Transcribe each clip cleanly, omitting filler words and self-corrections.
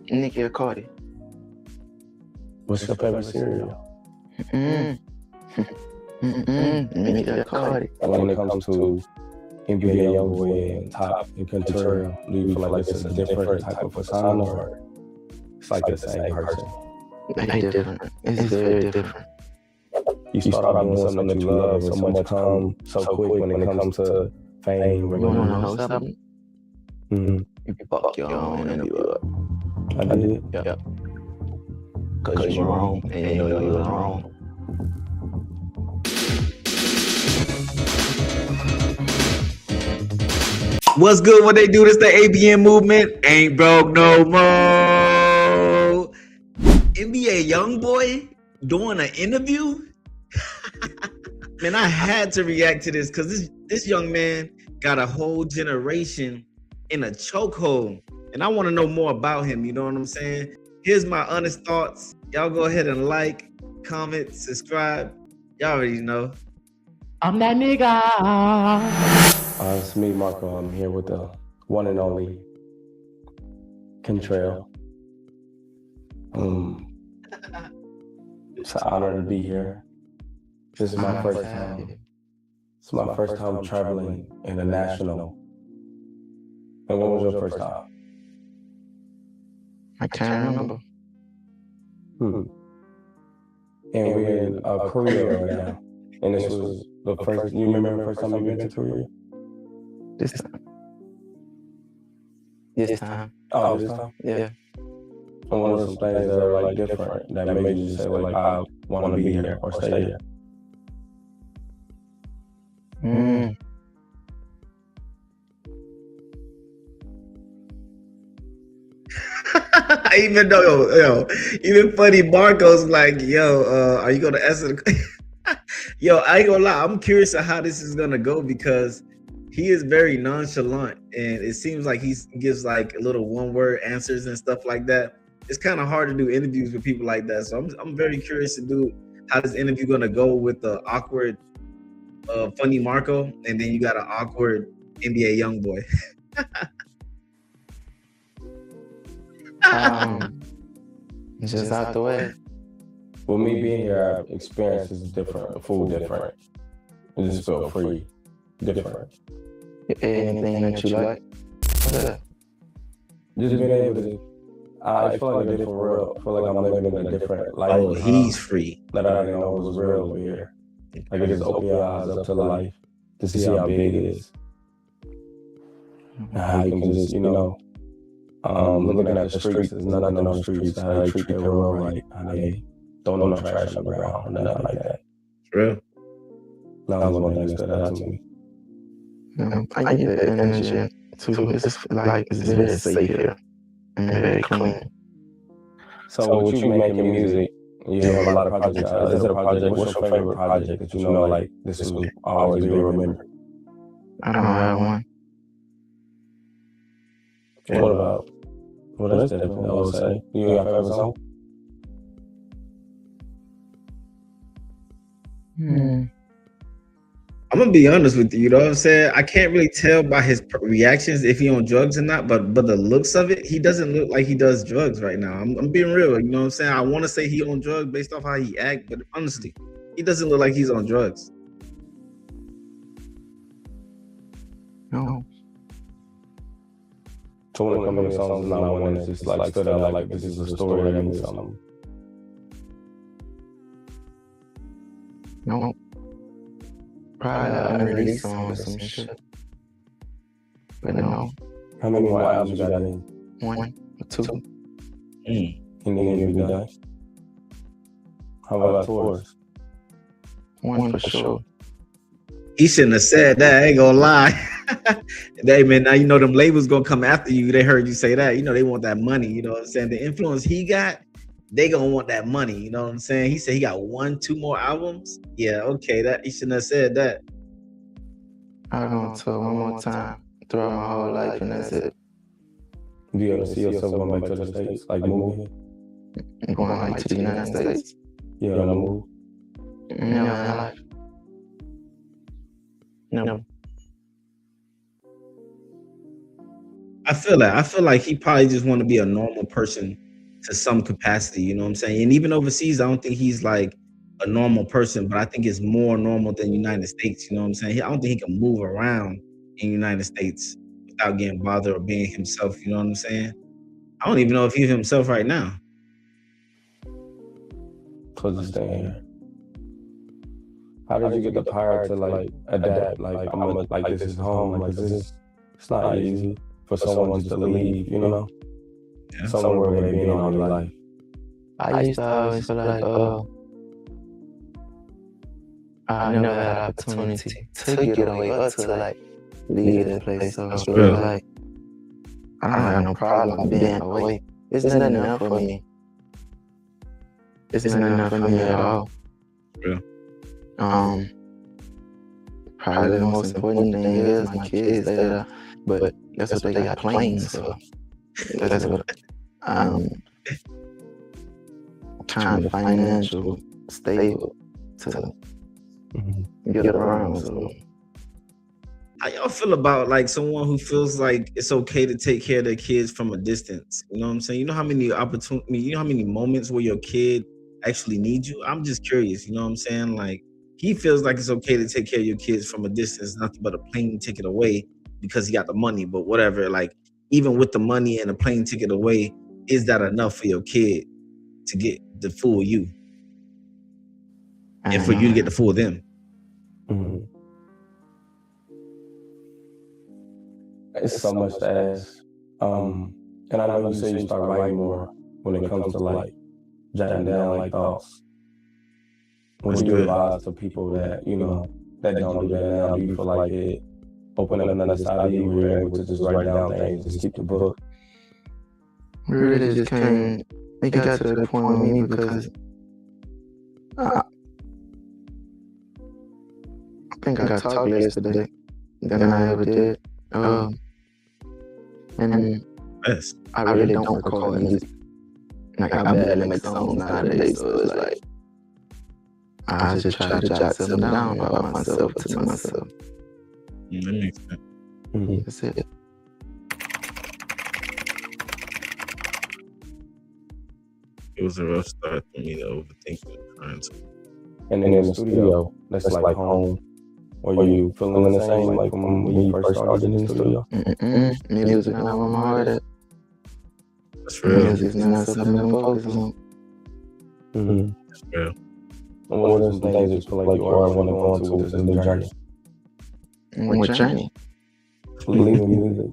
Nicki or Cardi? What's your favorite cereal? Nicki or Cardi? When it comes to NBA Youngboy and Top and Contura, do you feel like it's a different type of persona or it's like the same person? They different. It's very different. You start out doing something that you love and so much come so quick when it comes to fame. You wanna know something? You fuck your own interview up. I did? Yep. Cause you're wrong and you know you're wrong. What's good? What they do? This the ABN Movement. Ain't broke no more. NBA Youngboy doing an interview? Man, I had to react to this because this young man got a whole generation in a chokehold. And I want to know more about him, you know what I'm saying? Here's my honest thoughts. Y'all go ahead and like, comment, subscribe. Y'all already know. I'm that nigga. It's me, Marco. I'm here with the one and only Contrail. It's an honor to be here. This is my first time. It's my first time traveling international. And when was your first time? I can't remember. And we're in Korea right now. And this was the first, you remember the first time you been to Korea? This time. Oh, this time? Yeah. And one of those things that are like different that made you say like, I want to be here or stay here. Even though, even FunnyMarco's like, are you gonna answer the Yo, I ain't gonna lie, I'm curious of how this is gonna go because he is very nonchalant and it seems like he gives like little one-word answers and stuff like that. It's kind of hard to do interviews with people like that. So I'm very curious to do how this interview gonna go with the awkward FunnyMarco, and then you got an awkward NBA Youngboy. Just out the way. Well, me being here, our experience is different, the food different. It just felt free, different. Anything that you like? Just being able to, I feel like a different world. I feel like I'm living in a different life. Oh, he's free. That I didn't know was real over here. Like it just opened your eyes up to life, to see how big it is. And how you can just, looking at the streets, there's nothing on the streets, how they treat their world right, how they don't no trash on the ground, or nothing like that. True. That was one thing that stood out to me. I get the energy too. It's like it's very safe here and very clean. So with you making music, you have a lot of projects out. Is it a project? What's your favorite project that you know, like, this is always be remembered? I don't have one. What about? What is that? I would say. You got a favorite song? I'm gonna be honest with you, you know what I'm saying? I can't really tell by his reactions if he on drugs or not, but the looks of it, he doesn't look like he does drugs right now. I'm being real, you know what I'm saying? I want to say he on drugs based off how he act, but honestly, he doesn't look like he's on drugs. No. So when it comes to songs, it's not one that's just like stood out like this is a story that means something. No. Probably an unreleased song or some shit. But no. How many more albums you got in? 1 or 2. Any of you done? How about tours? 1 for sure. He shouldn't have said that, I ain't gonna lie. Hey man, now you know them labels gonna come after you. They heard you say that. You know they want that money, you know what I'm saying? The influence he got, they gonna want that money, you know what I'm saying? He said he got 1, 2 more albums. Yeah, okay, that he shouldn't have said that. I'm gonna tour one more time throughout my whole life, and that's it. Do you ever see yourself going back to the States, like moving? Going like to the United States? You ever move? Never in my life. No. I feel that. I feel like he probably just want to be a normal person to some capacity. You know what I'm saying? And even overseas, I don't think he's like a normal person, but I think it's more normal than United States. You know what I'm saying? I don't think he can move around in United States without getting bothered or being himself. You know what I'm saying? I don't even know if he's himself right now. Cause he's staying here. How did you get the power to like adapt? Like I'm like this is home. Like it's not easy for someone just to leave. You know, Yeah. somewhere where they've been all their life. I used to always feel like, I never had opportunity to get away or to like leave that place. So I feel like I don't have no problem being away. It's not enough for me. It's not enough for me at all. Yeah. Probably the most important thing is my kids there, but that's what they got planes for. That's what I'm trying to financial stable to get around. So. How y'all feel about like someone who feels like it's okay to take care of their kids from a distance? You know what I'm saying? You know how many moments where your kid actually needs you? I'm just curious, you know what I'm saying? Like he feels like it's okay to take care of your kids from a distance, nothing but a plane ticket away because he got the money, but whatever, like even with the money and a plane ticket away, is that enough for your kid to get the fool you? And for you to get the fool them? Mm-hmm. It's so much to ask. And I know you say you start writing more when it comes to like jotting down like thoughts. Would you advise to people that, you know, that don't do that now? Do you feel like it open up another side of you where you're able to just write down things, just keep the book? Really just came, it got to that point with me because I think I talked yesterday than I ever did. And Yes. I really don't record music. Like I barely make songs nowadays, so it's like I just try to jot something down about myself to myself. That makes sense. Mm-hmm. That's it. It was a rough start for me to overthink it, trying to. And then in the studio, that's like home. Were you feeling the same like when you first started in the studio? Music not where my heart at. That's real. Music's not something I'm focused on. Mm-hmm. That's real. And what are some things that you feel like you are want to go into with this new journey? What journey? Leaving music.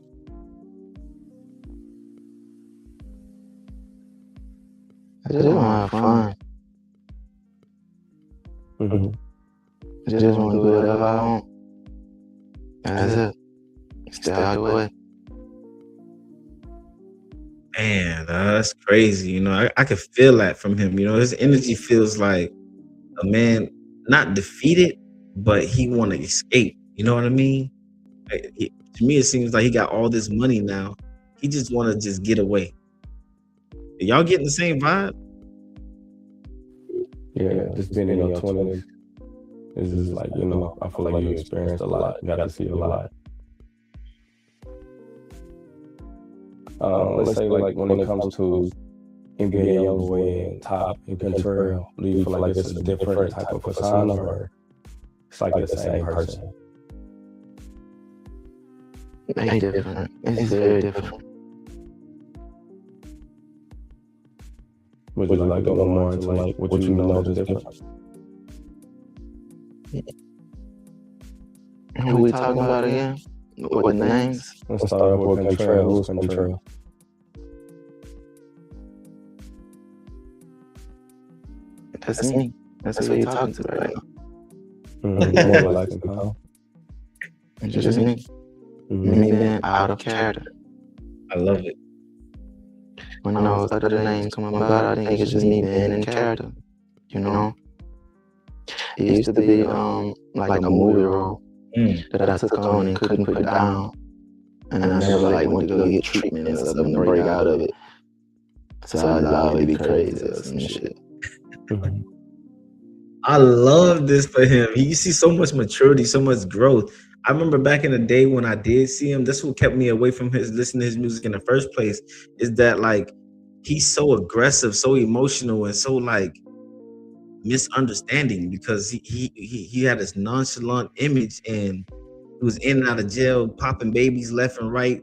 I just want to have fun. Mm-hmm. I just want to do whatever I want. That's it. Stay out the way. Man, that's crazy. You know, I could feel that from him. You know, his energy feels like a man not defeated, but he want to escape. You know what I mean? To me, it seems like he got all this money now. He just want to just get away. Are y'all getting the same vibe? Yeah, just being in your 20s is just like, you know, I feel like you experienced a lot, got to see a lot. Let's say like when it comes to NBA Youngboy and Top and Contrail, do you feel like it's a different type of persona or it's like the same person? It's different. It's very different. Would you like to go more into like what you know is different? Who we talking about again? What the names? Let's start off with Contrail. Who's Contrail? That's me. That's who you're talking to right now. More like how? It's just me. Me being out of character. I love it. When those other names come about, I think it's just me being in character. You know? It used to be like a movie role that I took on and couldn't put down. And I never like went to go get treatment or something to break out of it. So I'd always be crazy or some shit. I love this for him. You see so much maturity, so much growth. I remember back in the day when I did see him, that's what kept me away from listening to his music in the first place, is that like he's so aggressive, so emotional, and so like misunderstanding, because he had this nonchalant image, and he was in and out of jail, popping babies left and right,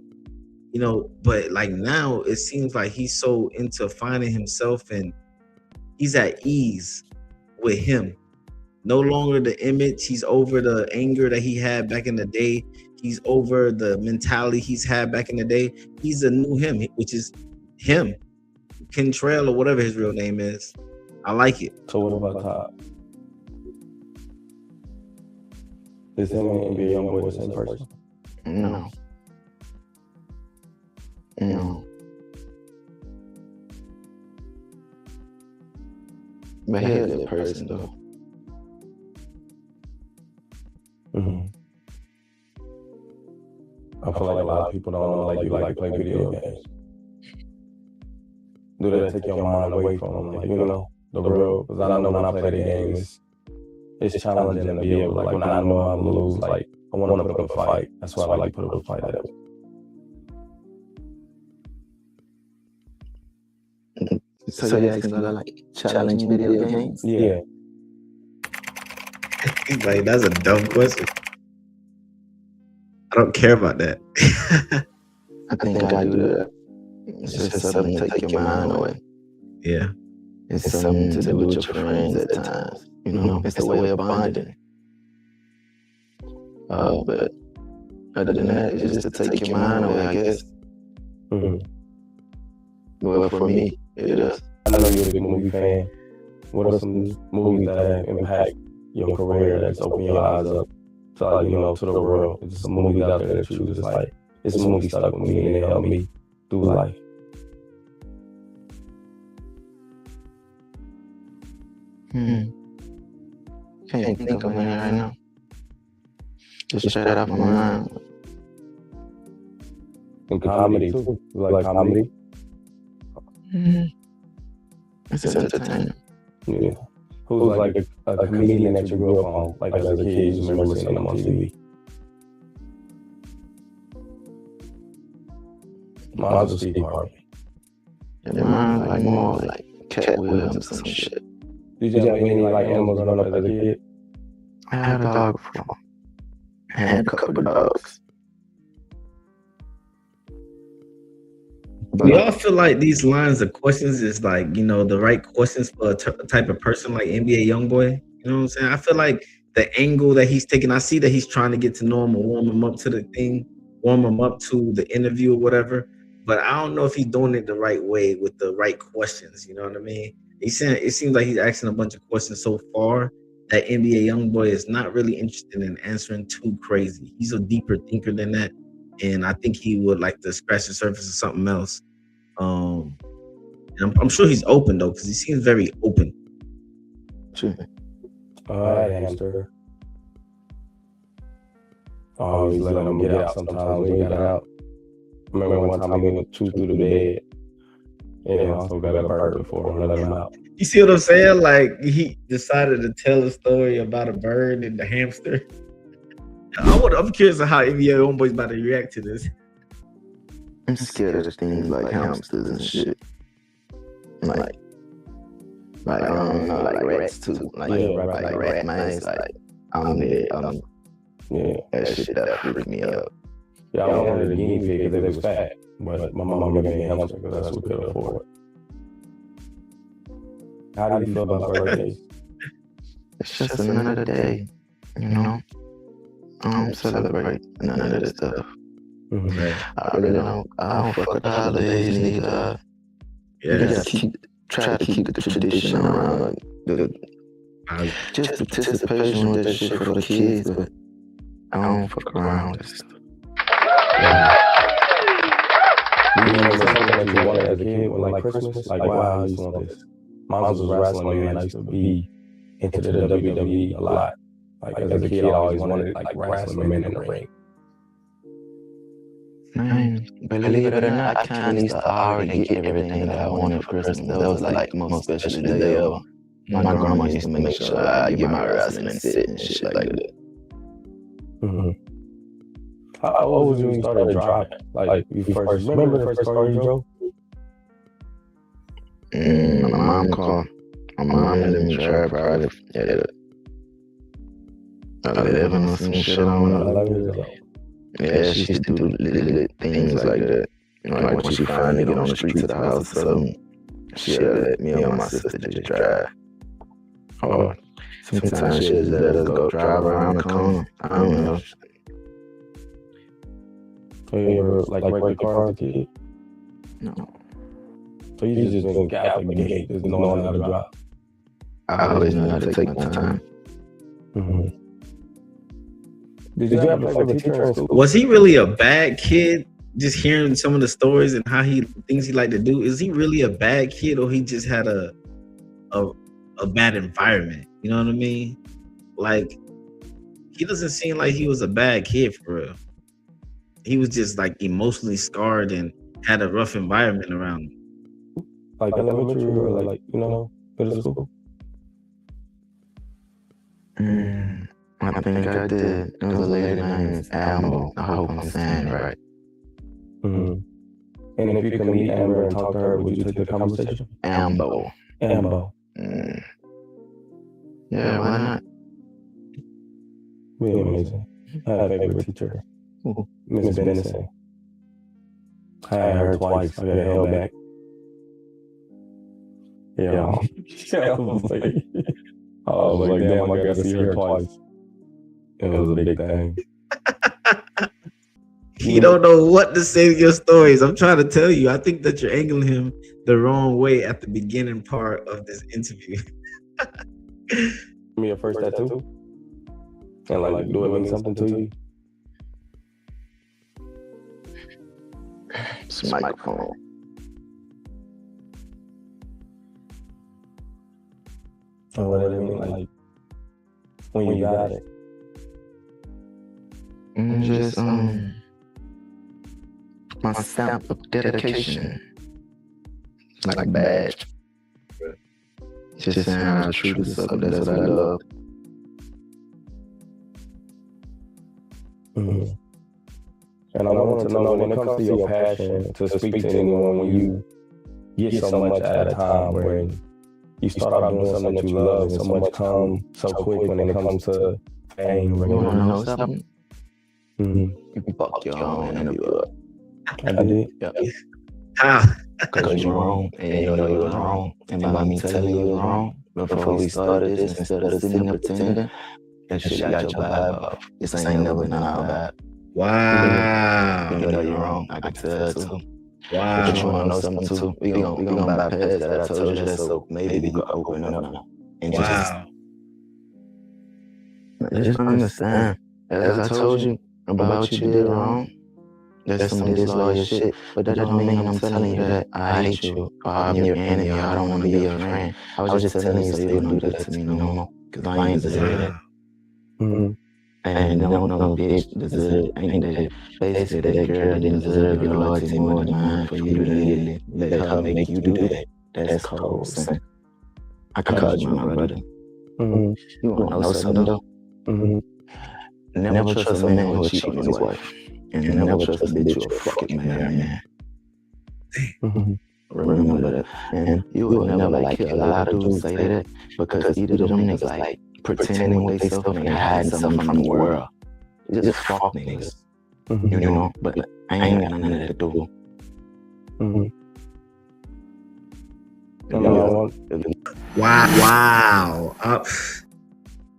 you know. But like now it seems like he's so into finding himself, and he's at ease with him. No longer the image. He's over the anger that he had back in the day. He's over the mentality he's had back in the day. He's a new him, which is him, Kentrell, or whatever his real name is. I like it. So what about Todd? Is him and NBA Youngboy the same person? No. No. But he's a good person though. Mm-hmm. I feel like a lot of people don't know like you like to play video games. Do that take your mind away from like, you know, the real? Because I know when I play the game, it's challenging to be able, like when I know I'm gonna lose, like I want to put up a fight. That's why I like to put up a fight. So you asking about like challenge video games? Yeah. He's like, that's a dumb question. I don't care about that. I think I do that. It's just something to take your mind away. Yeah. It's something to do with your friends at times. You know, it's a way of bonding. But other than that, it's just to take your mind away, I guess. Mm-hmm. Well, for me, it is. I know you're a big movie fan. What are some movies that have impact your career, that's opened your eyes up to, like, you know, to the world? It's some movies out there that you just like, this movie stuck with me and it helped me through life. Can't think of any right now. Just straight off my mind. And comedy too. You like comedy? It's entertaining. Yeah. Who's like a comedian that you grew up on, like as a kid, you remember seeing them on TV? Mine's was Steve Harvey. Yeah, mine like more like Cat Williams or some shit. Did you have any like animals growing up as a kid? I had a dog before. I had a couple of dogs. We all feel like these lines of questions is like, you know, the right questions for a type of person like NBA Youngboy. You know what I'm saying? I feel like the angle that he's taking, I see that he's trying to get to know him or warm him up to the thing, warm him up to the interview or whatever. But I don't know if he's doing it the right way with the right questions. You know what I mean? He's saying it seems like he's asking a bunch of questions so far that NBA Youngboy is not really interested in answering too crazy. He's a deeper thinker than that, and I think he would like to scratch the surface of something else. And I'm sure he's open though, because he seems very open. Sure. Hamster. Oh, he's letting him get out sometimes when he got out. I remember one time he went through the bed. And he also got a bird before and let him out. You see what I'm saying? Like, he decided to tell a story about a bird and the hamster. I'm curious of how NBA Homeboy's about to react to this. I'm scared of things like hamsters and shit. Like I don't know, like rats too. Like rat mice. Like that shit that freaked me out. Yeah, I wanted a guinea pig because it was fat, but my mom gave me a hamster because that's what we could afford. How do you feel about birthdays? It's just another day, you know? I don't celebrate none of this stuff. Mm-hmm. I really don't. I don't fuck with the holidays, nigga. You gotta try to keep the tradition around. Just participation with that shit for the kids, but I don't fuck around with this stuff. Do you remember something that you wanted as a kid when like Christmas? Like, wow, I used to want this. Mine was wrestling, and I used to be into the WWE a lot. Like as a kid, I always wanted like wrestling men in the ring. Believe it or not, I kind of used to already get everything that I wanted for Christmas. That was like the most special day ever. My grandma used to make sure I get my wrestling set and shit like that. Mm-hmm. How old was you when you started driving? Like you first remember the first car you drove? My mom car. My mom let me drive probably at 11 or some shit. I don't know. 11 years old. Yeah, she used to do little things like that. You know, like when she finally get on the street to the house or something, she'll let me and my sister just drive. Or sometimes she'll just let us go drive around the corner. I don't know. So you ever like wrecked your car as a kid? No. So you just been Catholic the gate, just knowing how to drive. I always know how to take my time. Mm-hmm. Did you have a favorite teacher in school? Was he really a bad kid? Just hearing some of the stories and how things he liked to do, is he really a bad kid, or he just had a bad environment? You know what I mean? Like, he doesn't seem like he was a bad kid for real. He was just like emotionally scarred and had a rough environment around him. Like elementary or like, you know, middle school? I think I did. It was a lady named Amber. I hope I'm saying it right. Mm-hmm. And if you could meet Amber and talk to her, would you take the conversation? Amber. Amber. Yeah, why not? Really amazing. I had a favorite teacher, Miss Benson. I had her twice. I got held back. Yeah. I was like, damn, I got to see her twice. It was a big thing. You don't know what to say to your stories. I'm trying to tell you. I think that you're angling him the wrong way at the beginning part of this interview. Me a first tattoo? And like, do it mean something to you? It's a microphone. And what it mean, like, when you got it? Just, my stamp of dedication. Like a badge. Just saying how true to something that's what I love. Mm-hmm. And I want to know, when it comes to your passion to speak to anyone, when you get so much at a time, where you start out doing something that you love and so much comes so quick when it comes to fame. You want to know something? Mm-hmm. You fuck your own interview up. I did? Yep. How? Because you're wrong, and you know you was wrong. And by me telling you was wrong, before we started this, instead of sitting there pretending, that shit got your vibe off. This ain't never none of our vibe. Wow. You know you're wrong. I can tell too. Wow. But you want to know something too? We gonna bypass that. I told you that, so maybe we can open up now. And just understand. As I told you about what you did wrong, that's some disloyal shit. But that don't mean I'm telling you that I hate you, or I'm your enemy, or I don't want to be your friend. I was just telling you so you don't do that to me no more. Because I ain't deserve it. Mm-hmm. And no bitch deserve, ain't that basically that girl didn't deserve your loyalty more than mine for you to let her make you do that. That's cold, son. I called you my brother. Mm-hmm. You want to know something though? Mm-hmm. Never trust a man who will cheat on his wife. And never trust a bitch who will fucking marry man. Mm-hmm. Remember that. And you will never like hear a lot of dudes say that, because either of them niggas like pretending with they stuff and hiding something from the world. Just fuck niggas. Mm-hmm. You know? But I ain't got none of that to do. Mm-hmm. Wow.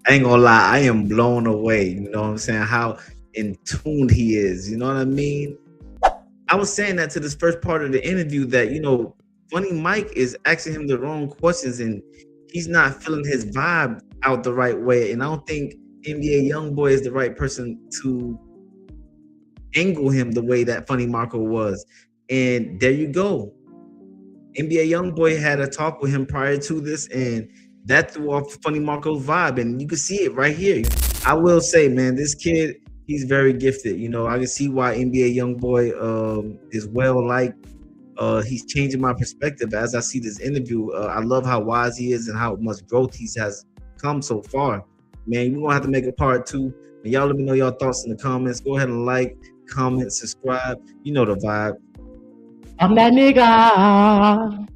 I ain't gonna lie, I am blown away. You know what I'm saying? How in tune he is. You know what I mean? I was saying that to this first part of the interview that, you know, Funny Mike is asking him the wrong questions and he's not feeling his vibe out the right way. And I don't think NBA Youngboy is the right person to angle him the way that FunnyMarco was. And there you go. NBA Youngboy had a talk with him prior to this, and that threw off FunnyMarco's vibe. And you can see it right here. I will say, man, this kid, he's very gifted. You know, I can see why NBA Youngboy is well liked. He's changing my perspective as I see this interview. I love how wise he is and how much growth he has come so far. Man, we're gonna have to make a part 2. And y'all let me know your thoughts in the comments. Go ahead and like, comment, subscribe. You know the vibe. I'm that nigga.